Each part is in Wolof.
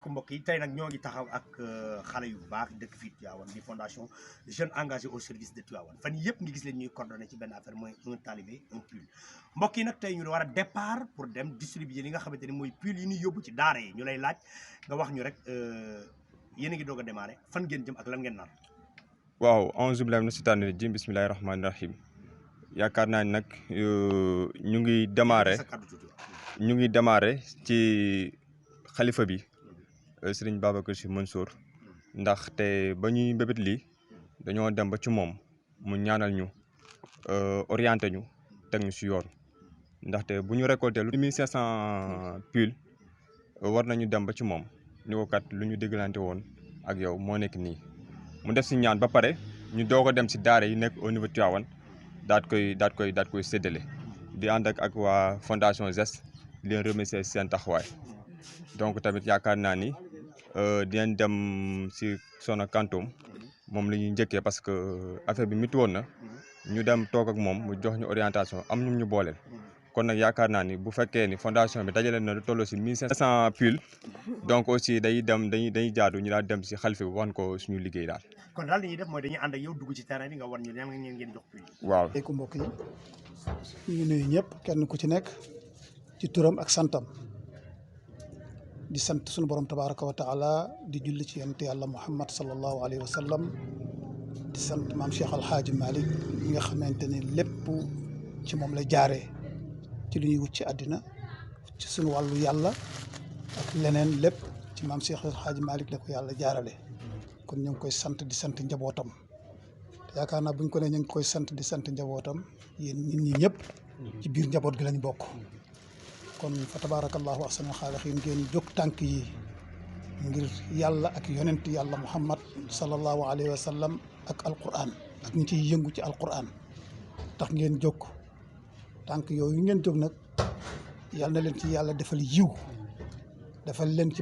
mbokk yi tey nag ñoo ngi taxaw ak xale yu baax dëkk fii Tivaouane di fondation Jeunes Engagés au service de Tivaouane fan yii yëpp ngi gis leen ñuy coordonné ci benn affaire mooy un talibé un pull mbokk yi nag tey ñu war a départ pour dem distribuer li nga xamante ni mooy pull yi ñuy yóbbu ci daara yi ñu lay laaj nga wax ñu rek yéen a ngi doog a démarré fan ngeen jëm ak lan ngeen naan. waaw auzu billaahi mina shaytaani rajiim bismillaahi rahmaani rahiim yaakaar naa ni nag ñu ngi démarré ci xalifa bi Sëriñ Babacar Sy Mansour ndaxte ba ñuy mbébét lii dañoo dem ba ci moom mu ñaanal ñu orienté ñu teg ñu si yoon ndaxte bu ñu récolté lu 1500 pull war nañu dem ba ci moom ni ko kat lu ñu déggalante woon ak yow moo nekk nii mu def si ñaan ba pare ñu doog a dem si daara yi nekk au niveau Tivaouane daat koy séddale di ànd ak waa fondation GES di leen remercier seen taxawaay donc tamit yaakaar naa ni dinañ dem si Soxna Kantoum moom la ñuy njëkkee parce que affaire bi métti woon na ñu dem toog ak moom mu jox ñu orientation am ñu booleel kon nag yaakaar naa ni bu fekkee ni fondation bi dajale na lu toll si 1500 pull donc aussi dañuy jaadu ñu daal dem si xalifa bi wan ko suñu liggéey daal. kon daal li ñuy def mooy dañuy ànd ak yow dugg ci terrain bi nga wan ñu ñan ngeen jox pull yi. waaw. asalaamaaleykum mbokk yi ñu ngi nuyu ñëpp kenn ku ci nekk ci turam ak santam di sant sunu borom tabaraka wa taala di julli ci yonent yàlla Muhammad sallallahu alayhi wa sallam di sant maam Cheikh Alhaaji Malick mi nga xamante ni lépp ci moom la jaaree ci lu ñuy wut ci àddina ci sunu wàllu yàlla ak leneen lépp ci maam Cheikh Alhaaji Malick la ko yàlla jaarale kon ñu ngi koy sant di sant njabootam yaakaar naa buñ ko ne ñu ngi koy sant di sant njabootam yéen nit ñi ñëpp ci biir njaboot gi lañ bokk kon fa tabarakallahu ahsanul xaaliqiin ngeen jóg tànk yi ngir yàlla ak yonent yàlla muhammad sallallahu alayhi wa sallam ak alquran ak ñi ciy yëngu ci alquran tax ngeen jóg tànk yooyu ngeen jóg nag yal na leen ci yàlla defal yiw defal leen ci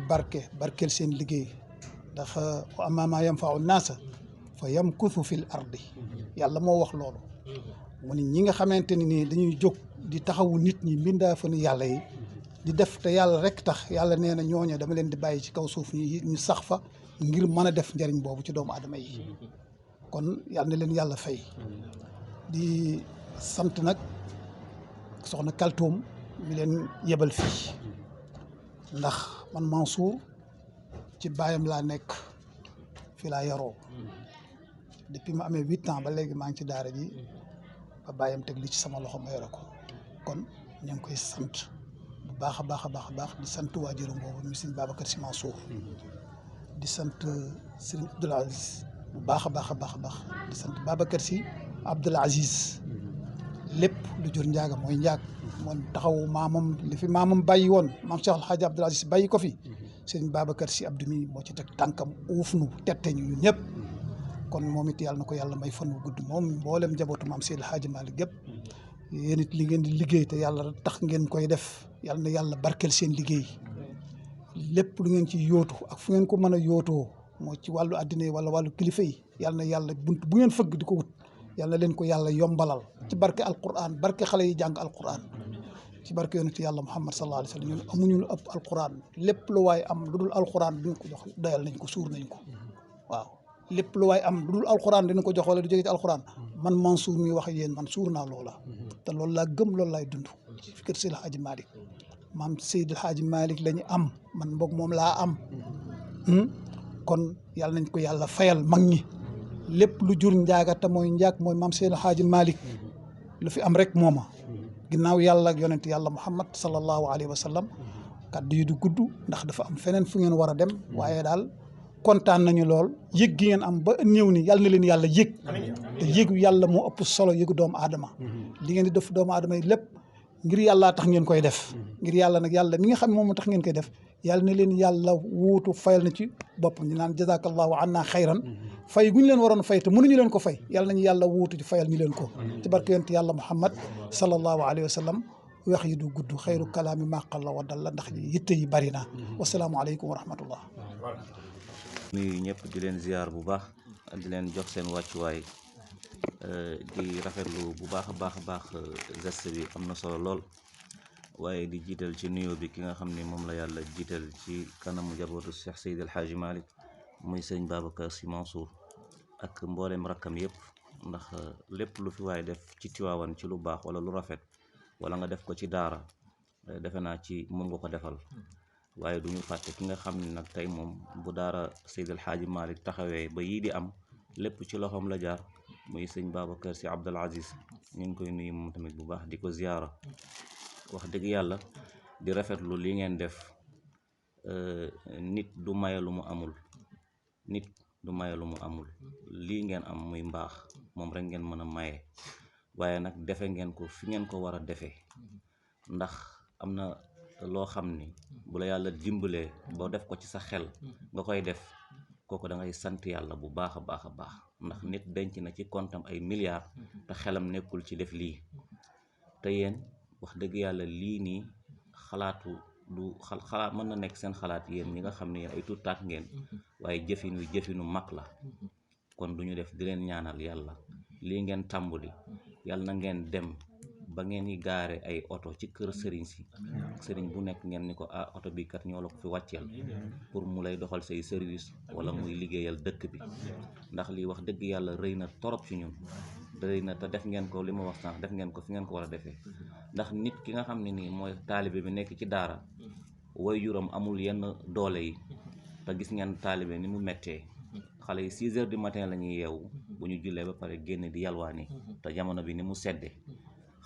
barkeel seen liggéey ndax wa ammaa maa yanfa'u naasa fa yamkuthu fil ardi yàlla moo wax loolu mu ni ñi nga xamante ni nii dañuy jóg di taxawu nit ñi mbindaa fa ni yàlla yi di def te yàlla rek tax yàlla nee na ñooñu dama leen di bàyyi ci kaw suuf ñu sax fa ngir mën a def njariñ boobu ci doomu aadama yi kon yàlla na leen yàlla fay di sant nag soxna Kaltoum mi leen yebal fii ndax man Mansour ci baayam laa nekk fii laa yaroo depuis ma amee 8 ans ba léegi maa ngi ci daara ji ba bàyyam teg li ci sama loxo ma yore ko kon ñu ngi koy sant bu baax a baax a baax a baax di sant waajuram boobu mi Sëriñ Babacar Sy Mansour di sant Sëriñ Abdoul Aziz bu baax a baax a baax a baax di sant Babacar Sy Abdoul Aziz lépp lu jur njaaga mooy njaag moom taxaw maamam li fi maamam bàyyi woon maam Cheikh El Hadj Abdoul Aziz bàyyi ko fi Sëriñ Babacar Sy Abdou mi moo ci teg tànkam uuf nu tette ñu ñun ñëpp kon moom it yàlla na ko yàlla may fan wu gudd moom mboolem njabootu maam Seydi El Hadji Malick gépp yéen it li ngeen di liggéey te yàlla tax ngeen koy def yàlla na yàlla barkeel seen liggéey lépp lu ngeen ci yóotu ak fu ngeen ko mën a yóotoo moo ci wàllu àddina yi wala wàllu kilifa yi yàlla na yàlla bunt bu ngeen fëgg di ko wut yàlla leen ko yàlla yombalal ci barke alquran barke xale yi jàng alquran ci barke yonent yàlla Muhammad sallallahu alayhi wa sallam ñun amuñu lu ëpp alquran lépp lu waay am lu dul alquran duñ ko jox doyal nañ ko suur nañ ko waaw lépp lu waay am lu dul alquran dina ko jox wala du jóge ci alquran man Mansour mi wax ak yéen man suur naa loola te loolu laa gëm loolu laay dund fi kër Seydi El Hadji Malick maam Seydi El Hadji Malick la ñu am man boog moom laa am kon yàlla nañ ko yàlla fayal mag ñi lépp lu jur njaaga te mooy njaag mooy maam Seydi El Hadji Malick lu fi am rek mooma ginnaaw yàlla ak yonent yàlla Muhammad sallallahu alayhi wa sallam kaddu yi du gudd ndax dafa am feneen fu ngeen war a dem waaye daal kontaan nañu lool yëg gi ngeen am ba ñëw ni yàlla na leen yàlla yëg te yëgu yàlla moo ëpp solo yëgu doomu aadama li ngeen di def doomu aadama yi lépp ngir yàlla tax ngeen koy def ngir yàlla nag yàlla mi nga xam ne moom tax ngeen koy def yàlla na leen yàlla wuutu fayal na ci boppam ñu naan jazakallahu anna xayran fay gu ñu leen waroon fay te mënuñu leen ko fay yàlla nañu yàlla wuutu ci fayal ñu leen ko ci barke yonent yàlla Muhammad sallallahu alayhi wa sallam wax yi du gudd xayru kalaami maa qalla wa dalla ndax yitte yi bari na wasalaamu aleykum wa rahmatullah nuyu ñëpp di leen ziar bu baax di leen jox seen wàccuwaay di rafetlu bu baax a baax geste bi am na solo lool waaye di jiital ci nuyoo bi ki nga xam ne moom la yàlla jiital ci kanamu jabootu Cheikh Seydi El Hadji Malick muy sëñ Babacar Sy Mansour ak mboolem rakkam yëpp, ndax lépp lu fi waaye def ci Tiwaawan ci lu baax wala lu rafet wala nga def ko ci daara defe naa ci moom nga ko defal. waaye du ñu fàtte ki nga xam ne nag tey moom bu daara Seydi El Hadji Malick taxawee ba yii di am lépp ci loxoom la jaar muy sëñ Babacar Sy Abdoul Aziz. ñu ngi koy nuyu moom tamit bu baax di ko ziyaara. wax dëgg yàlla di rafetlu li ngeen def. nit du maye lu mu amul, nit du maye lu mu amul. lii ngeen am muy mbaax moom rek ngeen mën a maye, waaye nag defe ngeen ko fi ngeen ko war a defee, ndax am na loo xam ni bu la yàlla dimbalee boo def ko ci sa xel nga koy def, kooku da ngay sant yàlla bu baax a baax a baax, ndax nit denc na ci kontam ay milliards te xelam nekkul ci def lii. te yéen wax dëgg yàlla lii nii xalaatu du xalaat mën na nekk seen xalaat yéen ñi nga xam ne yéen ay tuut taat ngeen, waaye jëfin wi jëfinu mag la. kon du ñu def di leen ñaanal yàlla lii ngeen tàmbali yàlla na ngeen dem ba ngeen yi gaare ay oto ci kër sëriñ si, sëriñ bu nekk ngeen ni ko oto bi kat ñoo la ko fi wàcceel pour mu lay doxal say service wala muy liggéeyal dëkk bi. ndax lii wax dëgg yàlla rëy na torop ci ñun, rëy na te def ngeen ko li ma wax sànq, def ngeen ko fi ngeen ko war a defee. ndax nit ki nga xam ne nii mooy taalibe bi nekk ci daara, waajuram amul yenn doole yi, te gis ngeen taalibe ni mu mettee. xale yi 6 heures du matin la ñuy yeewu, bu ñu jullee ba pare génn di yalwaani, te jamono bi ni mu sedde.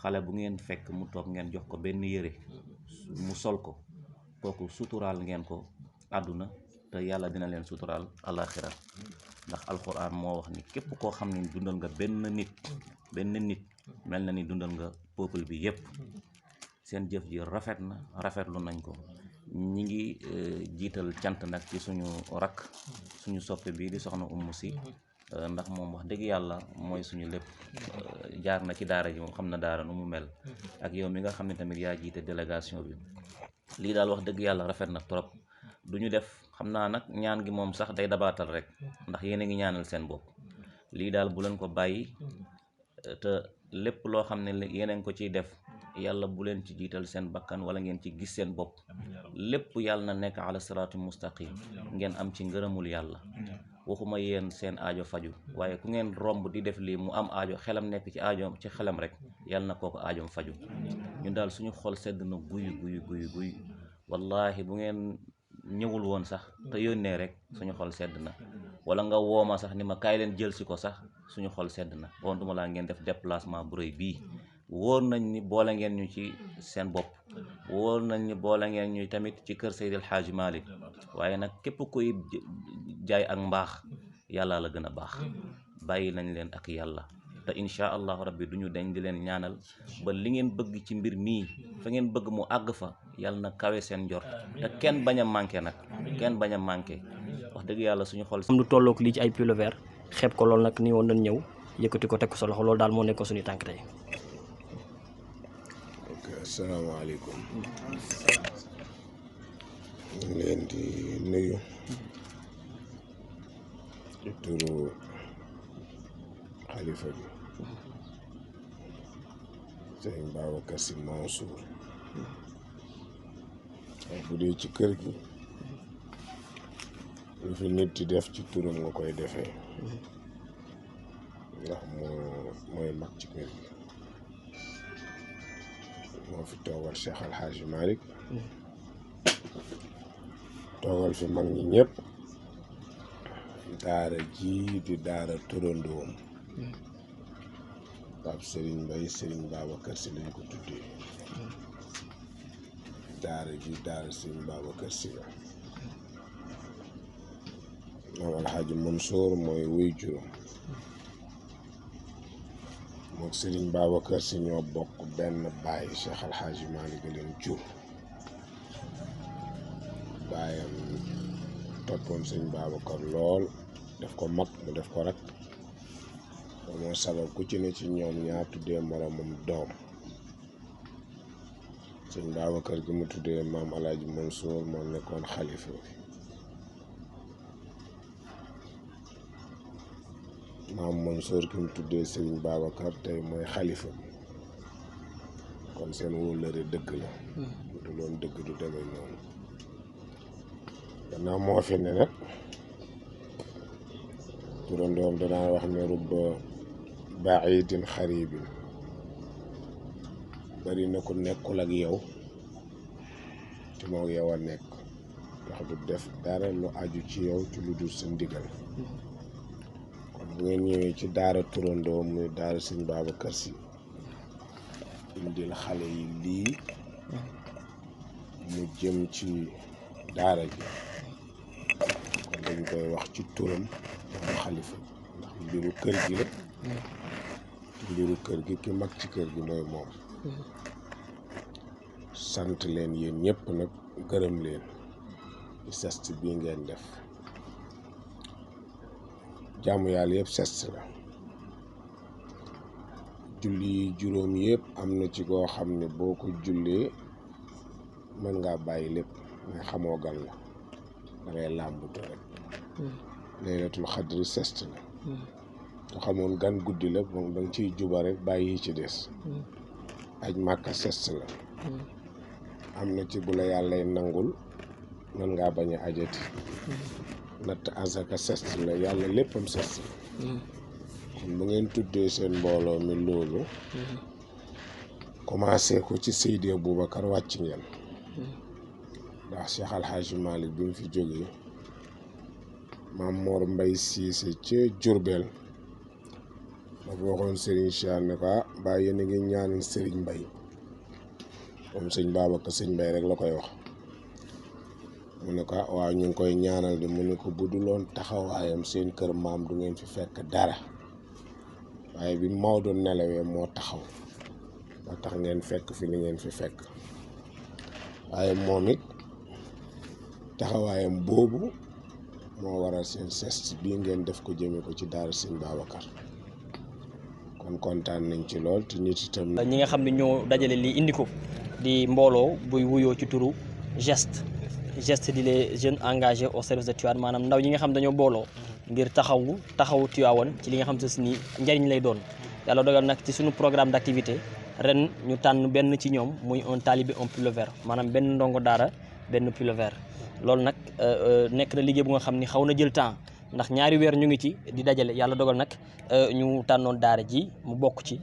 xale bu ngeen fekk mu toog ngeen jox ko benn yëre mu sol ko, kooku suturaal ngeen ko àdduna, te yàlla dina leen suturaal àllaaxira. ndax alxuraan moo wax ni képp koo xam ne dundal nga benn nit mel na ni dundal nga peuple bi yépp. seen jëf ji rafet na, rafetlu nañ ko. ñi ngi jiital cant nag ci suñu rakk, suñu soppe bi di soxna Umu Si, ndax moom wax dëgg yàlla mooy suñu lépp. jaar na ci daara ji, moom xam na daara nu mu mel. ak yow mi nga xam ne tamit yaa jiite délégation bi. lii daal wax dëgg yàlla rafet na trop. du ñu def xam naa nag ñaan gi moom sax day dabaatal rek, ndax yéen a ngi ñaanal seen bopp. lii daal bu leen ko bàyyi, te lépp loo xam ne yéen a ngi ko ciy def, yàlla bu leen ci jiital seen bakkan wala ngeen ci gis seen bopp. lépp yàlla na nekk ala siraatu mustaqim, ngeen am ci ngërëmul yàlla. waxuma yéen seen aajo faju, waaye ku ngeen romb di def lii mu am aajo, xelam nekk ci aajoom ci xelam rek, yàlla na kooku aajoom faju. ñun daal suñu xol sedd na guy. wallahi bu ngeen ñëwul woon sax te yónnee rek suñu xol sedd na, wala nga wooma sax ni ma kaay leen jël si ko sax suñu xol sedd na. wontuma laa ngeen def déplacement bu rëy bii. wóor nañ ni boole ngeen ñu ci seen bopp, wóor nañ ni boole ngeen ñu tamit ci kër Seydi El Hadji Malick, waaye nag képp kuy jaay ak mbaax yàlla la gën a baax. bàyyi nañ leen ak yàlla, te incha allahu rabbi duñu dañ di leen ñaanal ba li ngeen bëgg ci mbir mii fa ngeen bëgg mu àgg fa, yàlla na kawe seen njort, te kenn bañ a manqué nag, kenn bañ a manqué. wax dëgg yàlla suñu xol am lu tollook lii ci ay pull vert xeeb ko loolu nag ni woon nañ ñëw yëkkati ko teg ko sa loxo, loolu daal moo nekkoon suñu tànk tey. asalaamaaleykum. ñu ngi leen di nuyu ci turu xalifa bi sëñ Babacar Sy Mansour. bu dee ci kër gi lu fi nit di def ci turam nga koy defee, ndax mooy mag ci kër gi. moo fi toogal Cheikh Al Hadji Malick, toogal fi mag ñi ñëpp. daara ji di daara turandoom Pape Serigne Mbaye Serigne Babacar Sy lañ ko tuddee. daara ji daara Serigne Babacar Sy la. moom Al Hadji Mansour mooy wuy juróom. mook Serigne Babacar Sy ñoo bokk benn baay, Cheikh Al Hadji Malick leen jur. baayam toppoon Serigne Babacar lool, def ko mag mu def ko rak. moo sabab ku ci ne ci ñoom ñaar tuddee moromam doom. Serigne Babacar gi mu tuddee maam El Hadji Mansour moo nekkoon xalifa bi. maam Mansour ki mu tuddee Serigne Babacar tey mooy xalifa bi. kon seen wóllëre dëgg la bu du loon dëgg du demee noonu gannaaw moo fi ne nag turandoom danaa wax ne rubba baidin xaribin bari na ko nekkul ak yow te moo yow a nekk ndax du def dara lu aju ci yow ci lu dul sa ndigal kon bu ngeen ñëwee ci daara turandoom muy daara sëñ Babacar Sy indil xale yi lii mu jëm ci daara ji kon dañ koy wax ci turam moom xalifa ndax mbiru kër gi la mbiru kër gi ki mag ci kër gi mooy moom sant leen yéen ñëpp nag gërëm leen ci sest bii ngeen def jaamu yàlla yëpp sest la julli juróom yëpp am na ci koo xam ne boo ko jullee mën ngaa bàyyi lépp mais xamoo gan la dangay làmbutu rek laylatul xadri sest la te xamoon gan guddi la moom danga ciy juba rek bàyyi yi ci des aj màkka sest la am na ci bu la yàllay nangul mën ngaa bañ a ajati natt asaka sest la yàlla léppam sest la kon bu ngeen tuddee seen mbooloo mi loolu commencé ko ci Seydi Aboubacar wàcc ngeen ndax Cheikh Alhaji Malick bi mu fi jógee Maam Mor Mbay Siise ca Jurbel dafa waxoon Serigne Cheikh ne ko ba yéen a ngi ñaanal Serigne Mbay moom sëñ Babacar sëñ Mbay rek la koy wax mu ne ko waaw ñu ngi koy ñaanal de mu ne ko bu duloon taxawaayam seen kër maam du ngeen fi fekk dara waaye bi Maodo nelawee moo taxaw ba tax ngeen fekk fi li ngeen fi fekk waaye moom it taxawaayam boobu moo waral seen sest bii ngeen def ko jëme ko ci daara sëñ Babacar kon kontaan nañ ci lool te nit itam ñi nga xam ne ñoo dajale lii indi ko di mbooloo buy wuyoo ci turu geste di les jeunes engagés au service de Tivaouane maanaam ndaw ñi nga xam dañoo booloo ngir taxawu Tivaouane ci li nga xam te ni njariñ lay doon yàlla dogal nag ci suñu programme d'activité ren ñu tànn benn ci ñoom muy un talibé un pull vert maanaam benn ndongo daara benn pull vert loolu nag nekk na liggéey bu nga xam ni xaw na jël temps ndax ñaari weer ñu ngi ci di dajale yàlla dogal nag ñu tànnoon daara ji mu bokk ci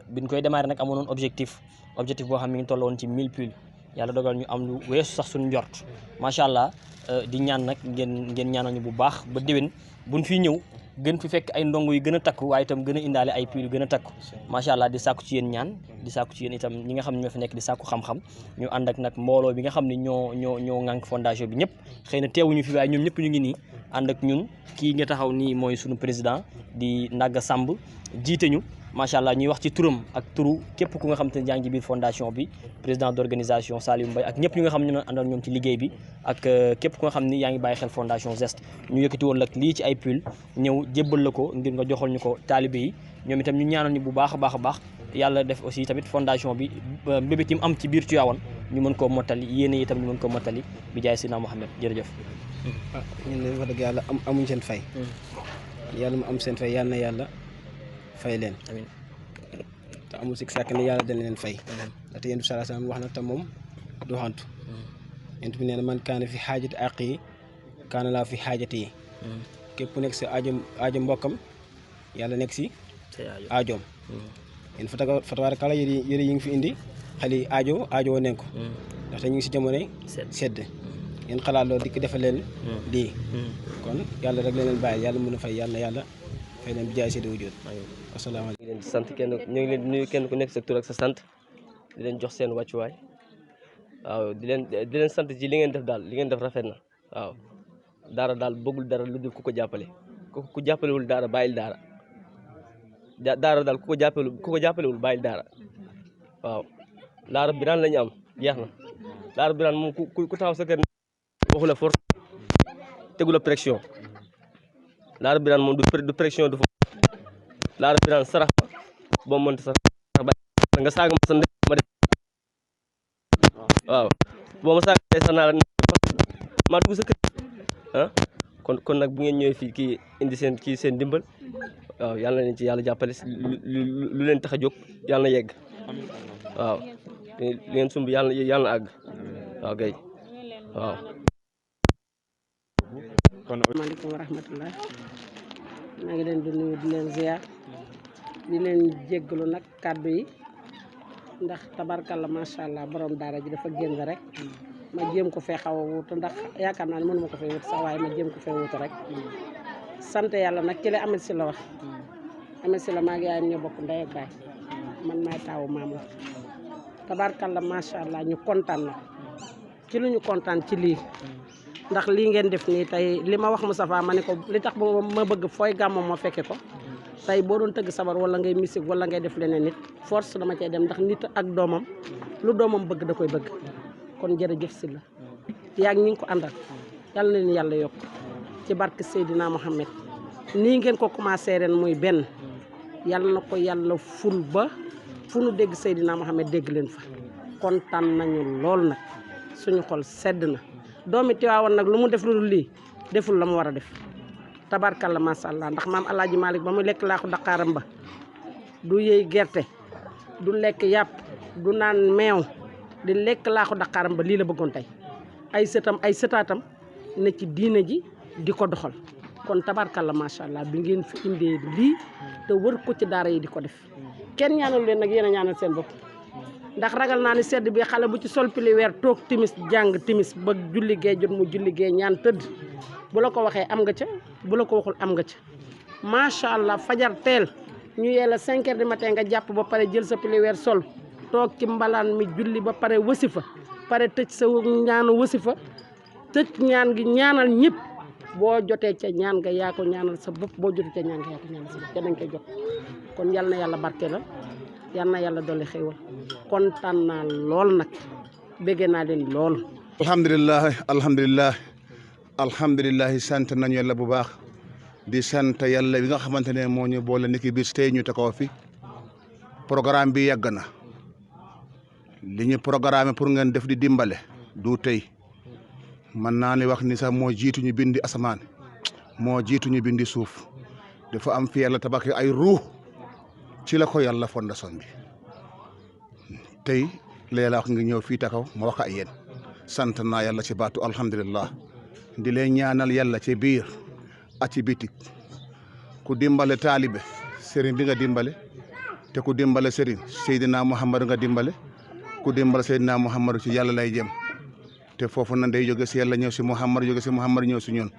biñ koy démarrer nag amoon objectif boo xam ne mi ngi tolloon ci 1000 pulls yàlla dogal ñu am lu weesu sax suñu njort macha allah di ñaan nag ngeen ñaanal ñu bu baax ba déwén buñ fi ñëw gën fi fekk ay ndongo yu gën a takku waaye itam gën a indaale ay pulls yu gën a takku macha allah di sàkku ci yéen ñaan di sàkku ci yéen itam ñi nga xam ne ñoo fi nekk di sàkku xam-xam ñu ànd ak nag mbooloo bi nga xam ne ñoo ŋànk fondation bi ñëpp xëy na teewuñu fi waaye ñoom ñëpp ñu ngi nii ànd ak ñun kii nga taxaw nii mooy suñu président di Ndaga Samb jiite ñu macha allah ñuy wax ci turam ak turu képp ku nga xam te ne yaa ngi ci biir fondation bi président d'organisation Saliou Mbaye ak ñëpp ñu nga xam ne ñoo àndal ñoom ci liggéey bi ak képp ku nga xam ni yaa ngi bàyyi xel fondation Geste ñu yëkkati woon nag lii ci ay pull ñëw jébbal la ko ngir nga joxal ñu ko taalibe yi ñoom itam ñu ñaanal ñu bu baax a baax yàlla def aussi tamit fondation bi mbébét yi mu am ci biir Tivaouane ñu mën koo mottali yéene yi itam ñu mën koo mottali bi jaay Sina Mohamed jërëjëf. ñun de wax dëgg yàlla amuñ seen fay yàlla mu am seen fay yàlla na yàlla fay leen amiin te amul si sàkk ne yàlla dana leen fay ndaxte yéen bi sallallahu alayhi wasallam wax na te moom du xantu yéen bi nee na man kaana fi xaajati àq yi kaana laa fi xaajati yi képp ku nekk si aajo mbokkam yàlla nekk si aajoom yéen fa tabaarakalla yëre yi ngi fi indi xale yi aajo woo nañ ko ndaxte ñu ngi si jamonoy sedd ngeen xalaat loolu di ko defal leen lii kon yàlla rek leen bàyyi yàlla mën a fay yàlla na yàlla fay leen bi jaay seen wujud asalaamaaleykum. ñu ngi leen di sant ñu ngi leen di nuyu kenn ku nekk sa tur ak sa sant di leen jox seen wàccuwaay waaw di leen sant ci li ngeen def daal li ngeen def rafet na waaw daara daal bëggul dara lu dul ku ko jàppale ku jàppalewul daara bàyyil daara daara daal ku ko jàppalewul bàyyil daara waaw daara biraan la ñu am jeex na daara biraan moom ku taxaw sa kër waxu la force tegu la pression daara biraan moom du pression du laara biraan sarax ma boo mënta sarax ba nga saaga ma sa ndey ma def waaw boo ma saaga sax naa la maa dugg sa kër ah kon nag bu ngeen ñëwee fii kii indi seen dimbal waaw yàlla na leen ci yàlla jàppale lu leen tax a jóg yàlla na yegg waaw te li ngeen sumb yàlla na àgg waaw kay waaw. asalaamaaleykum wa rahmatullah maa ngi leen di nuyu di leen ziar di leen jéggalu nag kàddu yi ndax tabarkalla macha allah borom daara ji dafa génn rek ma jéem ko fee xaw a wuutu ndax yaakaar naa ne mënu ma ko fee wuutu sax waaye ma jéem ko fee wuutu rek sant yàlla nag ci la Amet si la wax Amet si la maa ngi yaayam ñoo bokk ndey ak baay man maay taawu maam la tabarkalla macha allah ñu kontaan na ci lu ñu kontaan ci lii ndax lii ngeen def nii tey li ma wax Moustapha ma ne ko li tax ba ma bëgg fooy gàmmo ma fekke ko tey boo doon tëgg sabar wala ngay musique wala ngay def leneen nit force dama cay dem ndax nit ak doomam lu doomam bëgg da koy bëgg kon jërëjëf si la yaa ngi ñi ngi ko àndal yàlla leen yàlla yokk ci barke Seydina Mohamed nii ngeen ko commencé ren muy benn yàlla na ko yàlla ful ba fu nu dégg Seydina Mohamed dégg leen fa kontaan nañu lool nag suñu xol sedd na doomi Tiwaawan nag lu mu def lu dul lii deful la mu war a def tabarkalla macha allah ndax maam Alaaji Malick ba mu lekk laaxu daqaaram ba du yëy gerte du lekk yàpp du naan meew di lekk laaxu daqaaram ba lii la bëggoon tey ay sëtam ay sëtaatam ne ci diine ji di ko doxal kon tabarkalla macha allah bi ngeen fi indee lii te wër ko ci daara yi di ko def kenn ñaanal leen nag yéen a ñaanal seen bopp ndax ragal naa ni sedd bi xale bu ci sol pili weer toog timis jàng timis ba julli gee jot mu julli gee ñaan tëdd bu la ko waxee am nga ca bu la ko waxul am nga ca macha allah fajar teel ñu yee la 5 heures du matin nga jàpp ba pare jël sa pili weer sol toog ci mbalaan mi julli ba pare wasifa pare tëj sa ñaanu wasifa tëj ñaan gi ñaanal ñëpp boo jotee ca ñaan nga yaa ko ñaanal sa bopp boo jotee ca ñaan nga yaa ko ñaanal sa bopp te dañ koy jot kon yal na yàlla barke la yal na yàlla dolli xéewal kontaan naa lool nag bégge naa leen lool. alhamdulilah sant nañu yàlla bu baax di sant yàlla bi nga xamante ne moo ñu boole niki bis tey ñu taxaw fi programme bi yàgg na li ñu programme pour ngeen def di dimbale du tey mën naa ni wax ni sax moo jiitu ñu bindi asamaan moo jiitu ñu bindi suuf dafa am fi yàlla tabax ay ruux ci la ko yàlla fondation bi tey la yàlla wax nga ñëw fii taxaw ma wax ak yéen sant naa yàlla ci baatu alhamdulillah di leen ñaanal yàlla ci biir ak ci bitik ku dimbale taalibe sëriñ bi nga dimbale te ku dimbale sëriñ Seydina Muhammad nga dimbale ku dimbale Seydina Muhammad ci yàlla lay jëm te foofu na day jóge si yàlla ñëw si Muhammad jóge si Muhammad ñëw si ñun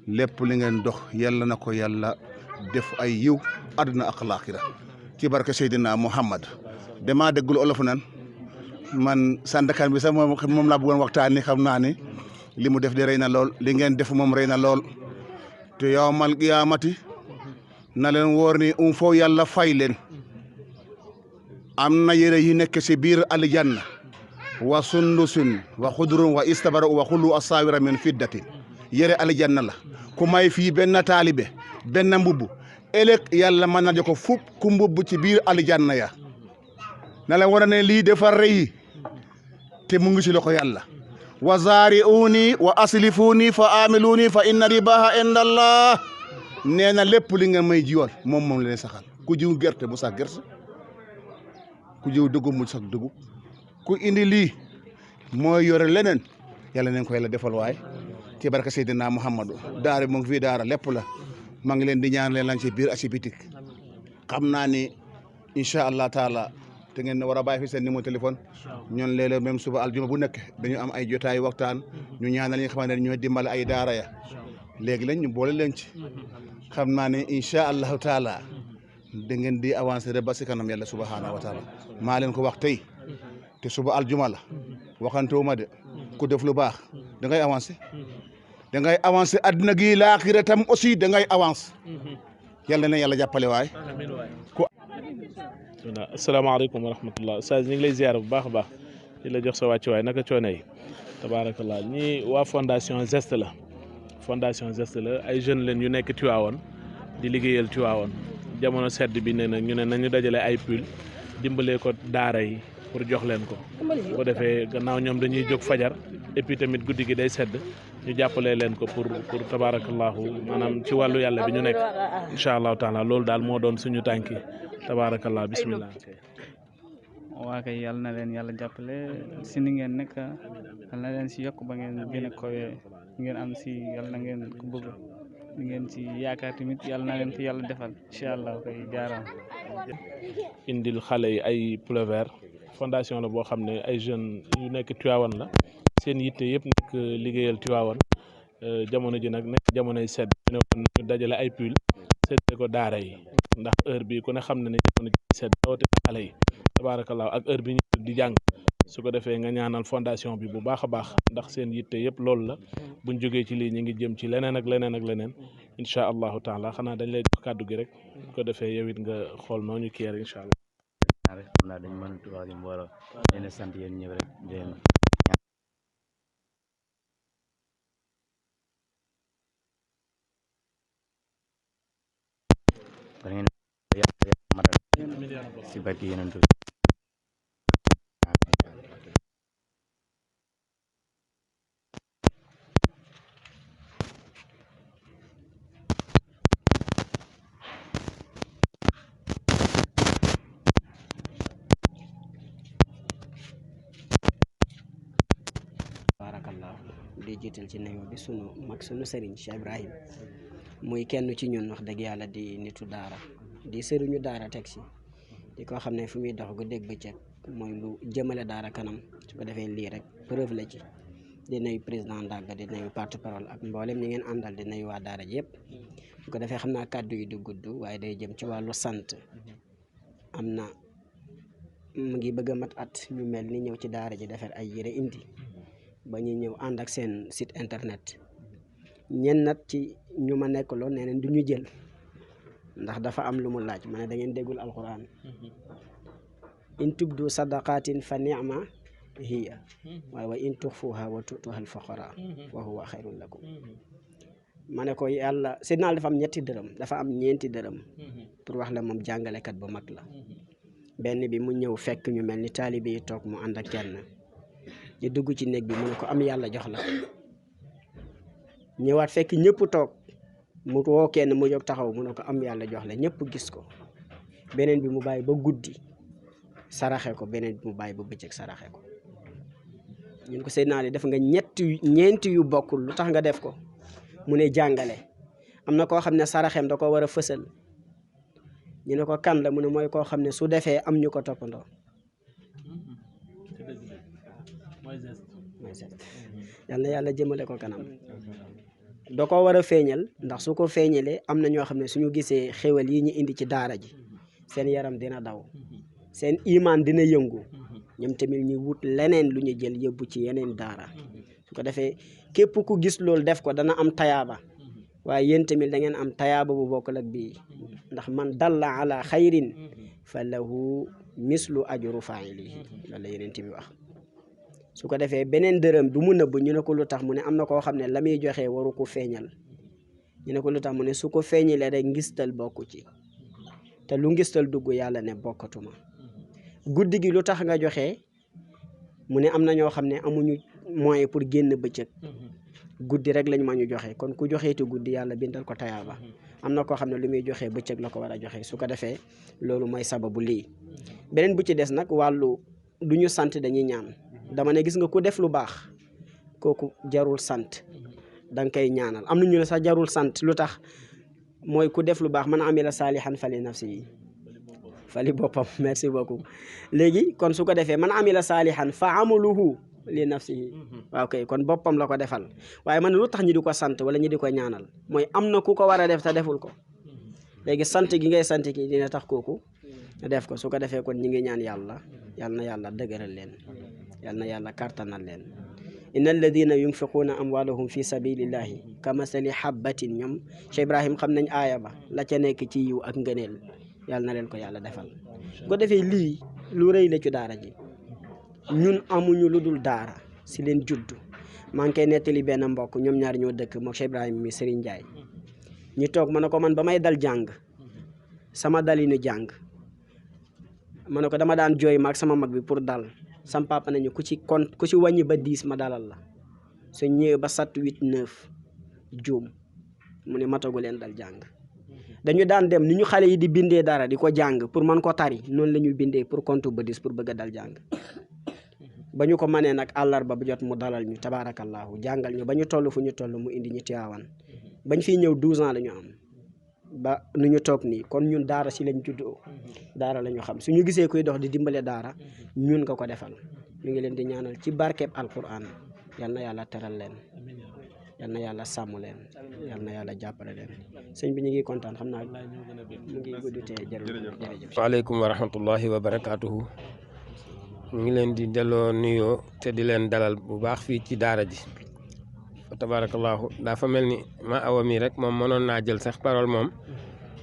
lépp li ngeen dox yàlla na ko yàlla def ay yiw àdduna ak laaxira ci barke Seydina Muhammad damaa déggul olof nan man sandakan bi sax moom laa bëggoon waxtaan ni xam naa ni li mu def di rey na lool li ngeen def moom rey na lool te yawmal qiyaamati na leen wóor ni foo yàlla fay leen am na yére yi nekk si biir aljanna wa sundusin wa xudrun wa istabara wa xullu asawira min fiddatin yére aljanna la ku may fii benn taalibe benn mbubb ëllëg yàlla mën na jox ko fukk ku mbubb ci biir aljanna ya na leen war ne lii dafa rëy te mu ngi si loxo yàlla wa zaari'uuni wa aslifuuni fa amiluuni fa inna ribaha inda allah nee na lépp li nga may jiwal moom leen saxal ku jiw gerte mu sax gerte ku jiw dugub mu sax dugub ku indi lii mooy yore leneen yàlla nañ ko yàlla defal waay ci barka Seydina Muhammadu daara mu ngi fii daara lépp la maa ngi leen di ñaan leen lan ci biir ak ci bitik xam naa ni incha allah taala te ngeen war a bàyyi fi seen numéro téléphone ñoon léeg-léeg même suba aljuma bu nekk dañu am ay jotaay waxtaan ñu ñaanal ñi nga xamante ne ñooy dimbale ay daara ya léegi lañ ñu boole leen ci xam naa ne incha allahu taala da ngeen di avancé rek ba si kanam yàlla subhanahu wa taala maa leen ko wax tey te suba aljuma la waxantewuma de ku def lu baax da ngay avancé da ngay avancé adduna gi laaxira tam aussi da ngay avancé yàlla na yàlla jàppale waay asalaamaaleykum wa rahmatullah Oustaz ñu ngi lay ziar bu baax a baax di la jox sa wàccuwaay naka coono yi tabaarakallah ñii waa fondation Geste la ay jeunes leen yu nekk Tivaouane di liggéeyal Tivaouane jamono sedd bi nee na ñu ne nañu dajale ay pull dimbalee ko daara yi pour jox leen ko bu ko defee gannaaw ñoom dañuy jóg fajar et puis tamit guddi gi day sedd ñu jàppalee leen ko pour tabaarakallahu maanaam ci wàllu yàlla bi ñu nekk incha allahu taala loolu daal moo doon suñu tànki tabaarakallah bismillah waa kay yàlla na leen yàlla jàppale si ni ngeen nekk yàlla na leen si yokk ba ngeen gën a kowee ngeen am si yàlla na ngeen ko bëgg li ngeen si yaakaar tamit yàlla na leen ko yàlla defal incha allah kay jaaraam. indil xale yi ay pullover vert fondation la boo xam ne ay jeunes yu nekk Tivaouane la seen yitte yëpp nekk liggéeyal Tivaouane jamono ji nag nekk jamonoy sedd ñu ne woon ñu dajale ay pull seddale ko daara yi ndax heure bi ku ne xam na ne jamono ji sedd rawatina xale yi tabaarakallaa ak heure bi ñu di jàng su ko defee nga ñaanal fondation bi bu baax a baax ndax seen yitte yëpp loolu la buñ jógee ci lii ñu ngi jëm ci leneen ak leneen ak leneen incha allahu taala xanaa dañ lay jox kàddu gi rek su ko defee yow it nga xool noo ñu kii incha allah. rek xam naa dañ mën a tubaab yi mbooloo leen sant yéen ñëpp rek déen kon ngeen matal si barki yeneen tur barakallah di jiital ci nuyoo bi sunu mag sunu sëriñ Cheikh Ibrahim muy kenn ci ñun wax dëgg yàlla di nitu daara di sëriñu daara teg si di ko xam ne fu muy dox guddeeg bëccëg mooy lu jëmale daara kanam su ko defee lii rek preuve la ci di nuyu président Ndaga di nuyu porte parole ak mboolem ñi ngeen àndal di nuyu waa daara ji yëpp su ko defee xam naa kàddu yi du gudd waaye day jëm ci wàllu sant am na mu ngi bëgg a mat at ñu mel ni ñëw ci daara ji defar ay yére indi ba ñuy ñëw ànd ak seen site internet ñen nat ci ñu ma nekk lool nee nañ du ñu jël ndax dafa am lu mu laaj ma ne da ngeen déggul alquran in tubdu sadaqatin fa ni'ma hiya waaye wa in tuxfuha wa tutuha alfuqara wa huwa xayrun lakum ma ne ko yàlla sidnaal dafa am ñetti dërëm dafa am ñeenti dërëm pour wax la moom jàngalekat bu mag la benn bi mu ñëw fekk ñu mel ni taalibe yi toog mu ànd ak kenn di dugg ci néeg bi mu ne ko am yàlla jox la ñëwaat fekk ñëpp toog mu woo kenn mu jóg taxaw mu ne ko am yàlla jox la ñëpp gis ko beneen bi mu bàyyi ba guddi saraxe ko beneen bi mu bàyyi ba bëccëg saraxe ko ñun ko seen naa li def nga ñeenti yu bokkul lu tax nga def ko mu ne jàngale am na koo xam ne saraxem da ko war a fësal ñu ne ko kan la mu ne mooy koo xam ne su defee am ñu ko toppandoo yal na yàlla jëmale ko kanam da ko war a feeñal ndax su ko feeñalee am na ñoo xam ne suñu gisee xéwal yi ñu indi ci daara ji seen yaram dina daw seen imaan dina yëngu ñoom tamit ñu wut leneen lu ñu jël yóbbu ci yeneen daara su ko defee képp ku gis loolu def ko dana am tayaaba waaye yéen tamit da ngeen am tayaaba bu bokkul ak bii ndax man dalla ala xayrin fa lahu mislu ajru failihi loolu la yeneen bi wax su ko defee beneen dërëm du mu nëbb ñu ne ko lu tax mu ne am na koo xam ne la muy joxe waru ko feeñal ñu ne ko lu tax mu ne su ko feeñalee rek ngistal bokku ci te lu ngistal dugg yàlla ne bokkatuma guddi gi lu tax nga joxe mu ne am na ñoo xam ne amuñu moyen pour génn bëccëg guddi rek lañ ma ñu joxe kon ku joxeeti guddi yàlla bindal ko tayaaba am na koo xam ne lu muy joxe bëccëg la ko war a joxe su ko defee loolu mooy sababu lii beneen bu ci des nag wàllu du ñu sant dañuy ñaan dama ne gis nga ku def lu baax kooku jarul sant danga koy ñaanal am na ñu ne sax jarul sant lu tax mooy ku def lu baax man amila saalihan fali nafsi yi fali boppam merci beaucoup léegi kon su ko defee man amila saalihan fa amaluhu li nafsihi waaw kay kon boppam la ko defal waaye man lu tax ñi di ko sant wala ñi di ko ñaanal mooy am na ku ko war a def te deful ko léegi sant gi ngay sant ki dina tax kooku def ko su ko defee kon ñi ngi ñaan yàlla yal na yàlla dëgëral leen yal na yàlla kartanal leen inna alladina yunfiquuna amwalahum fi sabilillahi kamasali habbatin ñoom Cheikh Ibrahim xam nañ aaya ba la ca nekk ci yiw ak ngëneel yal na leen ko yàlla defal su ko defee lii lu rëy la ci daara ji ñun amuñu lu dul daara si leen juddu maa ngi koy nettali benn mbokk ñoom ñaar ñoo dëkk mook Cheikh Ibrahim mi Serigne Ndiaye ñu toog ma ne ko man ba may dal jàng sama dalinu jàng ma ne ko dama daan jooy maag sama mag bi pour dal sam papa nañu ku ci wàññi ba 10 ma dalal la su ñëwee ba 7 8 9 juum mu ne matagu leen dal jàng dañu daan dem ni ñu xale yi di bindee dara di ko jàng pour mën ko tari noonu la ñuy bindee pour compte ba 10 pour bëgg a dal jàng ba ñu ko mënee nag àllarba bu jot mu dalal ñu tabaarakallaahu jàngal ñu ba ñu toll fu ñu toll mu indi ñu Tiwaawan bañ fiy ñëw 12 ans la ñu am ba nu ñu toog nii kon ñun daara si lañ juddoo daara la ñu xam suñu gisee kuy dox di dimbale daara ñun nga ko defal ñu ngi leen di ñaanal ci barkeeb alquran yal na yàlla teral leen yal na yàlla sàmm leen yal na yàlla jàppale leen sëñ bi ñu ngi kontaan xam naa mu ngi guddutee jërëjëf. waaleykum wa rahmatullahi wa barakaatuhu. ñu ngi leen di delloo nuyoo te di leen dalal bu baax fii ci daara ji fa tabarakallahu dafa mel ni ma awa mi rek moom mënoon naa jël sax parole moom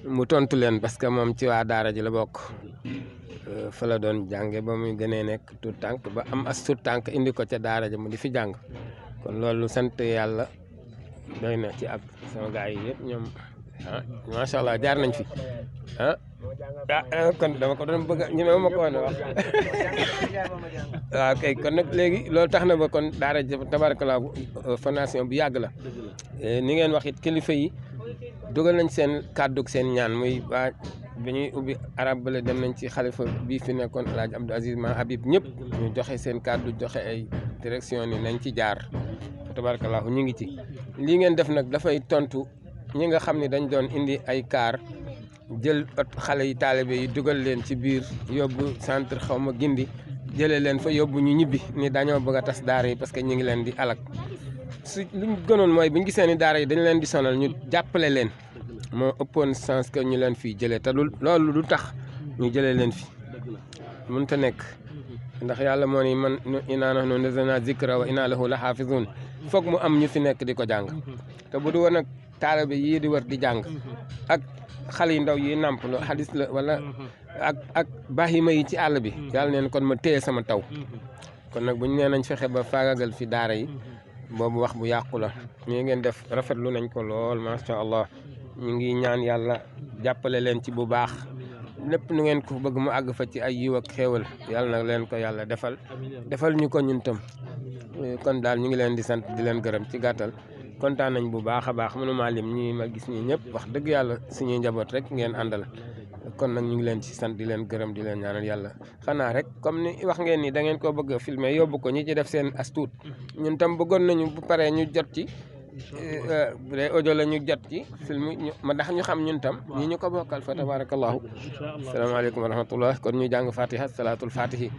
mu tontu leen parce que moom ci waa daara ji la bokk fa la doon jànge ba muy gënee nekk tout tànk ba am as tout tànk indi ko ca daara ji mu di fi jàng kon loolu sant yàlla doy na ci ak sama gars yi yëpp ñoom macha allah jaar nañ fi kon dama ko doon bëgg ñu ne ma ko woon wax waaw kay kon nag léegi loolu tax na ba kon daara ji tabarakallah fondation bu yàgg la ni ngeen wax it kilifa yi dugal nañ seen kàddug seen ñaan muy waa bi ñuy ubbi arab bale dem nañ ci xalifa bii fi nekkoon El Hadj Abdou Aziz Ma Habib ñëpp ñu joxe seen kàddu joxe ay direction ni nañ ci jaar tabarakallah ñu ngi ci lii ngeen def nag dafay tontu ñi nga xam ne dañ doon indi ay kaar jël xale yi taalibe yi dugal leen ci biir yóbbu centre xaw ma gindi jëlee leen fa yóbbu ñu ñibbi ni dañoo bëgg a tas daara yi parce que ñu ngi leen di alak su luñ gënoon mooy bu ñu gisee ni daara yi dañu leen di sonal ñu jàppale leen moo ëppoon sens que ñu leen fii jëlee te loolu du tax ñu jëlee leen fi mënut a nekk ndax yàlla moo ni man inaa nahnu nazzalnaa zikra wa inaa lahu la xaafizun foog mu am ñu fi nekk di ko jàng te bu du woon ak taalibe yii di wër di jàng ak xale yu ndaw yi nàmp lo xadis la wala ak bahima yi ci àll bi yàlla neen kon ma téye sama taw kon nag bu ñu nee nañ fexe ba faagagal fi daara yi boobu wax bu yàqu la ñi ngeen def rafetlu nañ ko lool macha allah ñu ngi ñaan yàlla jàppale leen ci bu baax lépp nu ngeen ko bëgg mu àgg fa ci ay yiw ak xéewal yàlla nag leen ko yàlla defal ñu ko ñun tam kon daal ñu ngi leen di sant di leen gërëm ci gàttal kontaan nañ bu baax a baax mënuma lim ñi ma gis ñi ñëpp wax dëgg yàlla suñuy njaboot rek ngeen àndal kon nag ñu ngi leen ci sant di leen gërëm di leen ñaanal yàlla xanaa rek comme ni wax ngeen ni da ngeen koo bëgg a filmer yóbbu ko ñi ci def seen astuut ñun tam bëggoon nañu bu paree ñu jot ci bu dee audio la ñu jot ci film ma ndax ñu xam ñun tam ñi ñu ko bokkal fa tabarakallahu asalaamaaleykum wa rahmatullah kon ñu jàng fatiha salaatul fatihi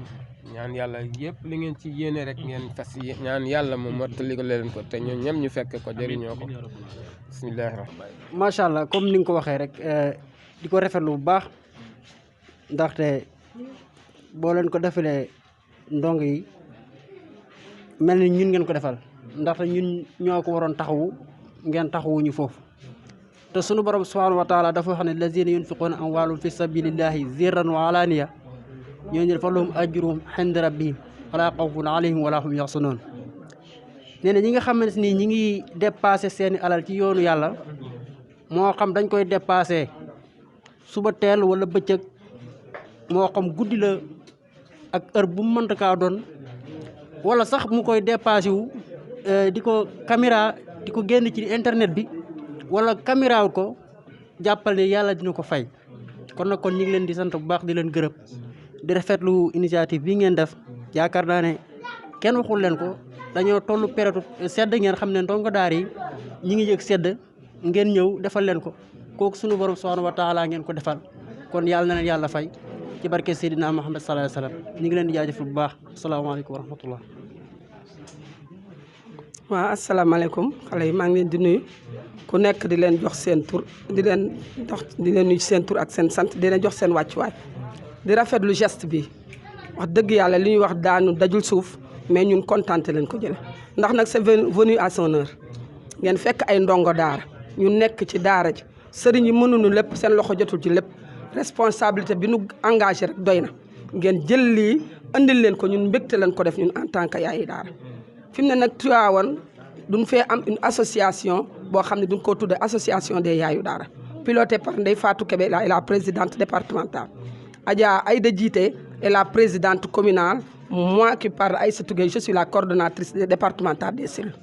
ñaan yàlla yëpp li ngeen ci yéene rek ngeen fas ñaan yàlla mu mottali ko leen ko te ñun ñëm ñu fekk ko jëriñoo ko bismillahi rahmaani macha allah comme ni nga ko waxee rek di ko rafetlu bu baax ndaxte boo leen ko defalee ndong yi mel ni ñun ngeen ko defal ndaxte ñun ñoo ko waroon taxawu ngeen taxawuñu foofu te sunu borom subhanahu wa taala dafa wax ne lazina yunfiquuna amwaalahum fi sabilillahi sirran wa alaaniya ñooñu fa lahum ajruhum inda rabbihim wala xawfun alayhim wala hum yaxzanoon nee na ñi nga xamante ni ñi ngi dépassé seeni alal ci yoonu yàlla moo xam dañ koy dépassé suba teel wala bëccëg moo xam guddi la ak heure bu mu mënta kaa doon wala sax mu koy dépassé wu di ko caméra di ko génn ci internet bi wala caméra ko jàppal ne yàlla dina ko fay kon nag kon ñu ngi leen di sant bu baax di leen gërëm di rafetlu initiative bi ngeen def yaakaar naa ne kenn waxul leen ko dañoo tollu période sedd ngeen xam ne ndongo daar yi ñi ngi yëg sedd ngeen ñëw defal leen ko kooku sunu borom subhanahu wa taala ngeen ko defal kon yàlla na leen yàlla fay ci barke Seydina Muhammad sallallahu alayhi wa sallam ñu ngi leen di jaajëfal bu baax asalaamaaleykum wa rahmatullah. waaw asalaamaaleykum xale yi maa ngi leen di nuyu ku nekk di leen jox seen tur di leen nuyu seen tur ak seen sant di leen jox seen wàccuwaay di rafetlu geste bi wax dëgg yàlla li ñuy wax daanu dajul suuf mais ñun kontaan leen ko jële ndax nag c'est venu à son heure ngeen fekk ay ndongo daara ñu nekk ci daara ji sëriñ yi mënuñu lépp seen loxo jotul ci lépp responsabilité bi nu engagé rek doy na ngeen jël lii andil leen ko ñun mbégte leen ko def ñun en tant que yaayi daara fi mu ne nag Tivaouane duñ fee am une association boo xam ne duñ ko tuddee association des yaayu daara pilotée par Ndeye Fatou Kébé et la présidente départementale Adja Aïda Djité est la présidente communale moi qui parle Aïssatou Gueye je suis la coordonnatrice départementale des cellules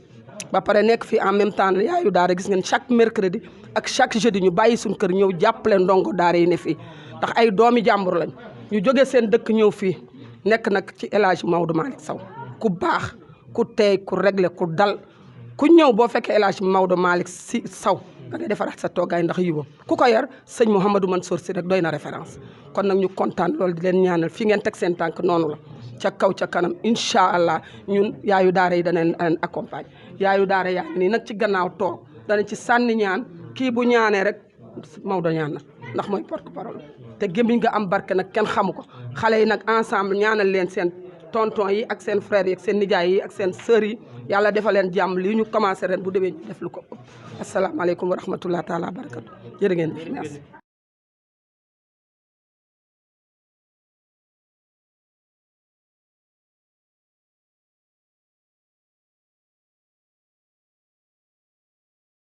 ba pare nekk fii en même temps yaayu daara gis ngeen chaque mercredi ak chaque jeudi ñu bàyyi suñ kër ñëw jàppale ndongo daara yi ne fii ndax ay doomi jàmbur lañ ñu jóge seen dëkk ñëw fii nekk nag ci El Hadj Maodo Malick Sow ku baax ku teey ku réglé ku dal ku ñëw boo fekkee El Hadj Maodo Malick Sy Sow da ngay defaraat sa toogaay ndax yiwam ku ko yar sëñ Mouhamadou Mansour Sy rek doy na référence kon nag ñu kontaan loolu di leen ñaanal fi ngeen teg seen tànk noonu la ca kaw ca kanam incha allah ñun yaayu daara yi danañ leen accompagne yaayu daara yaa nii nag ci gannaaw toog danañ ci sànni ñaan kii bu ñaanee rek Maodo ñaan na ndax mooy porte parole te gémmiñ nga am barke nag kenn xamu ko xale yi nag ensemble ñaanal leen seen tonton yi ak seen frères yi ak seen nijaay yi ak seen sœurs yi yàlla defal leen jàmm lii ñu commencé ren bu déwee ñu def lu ko ëpp asalaamaaleykum wa rahmatulah taalaa barakatu jërë ngeen jëf merci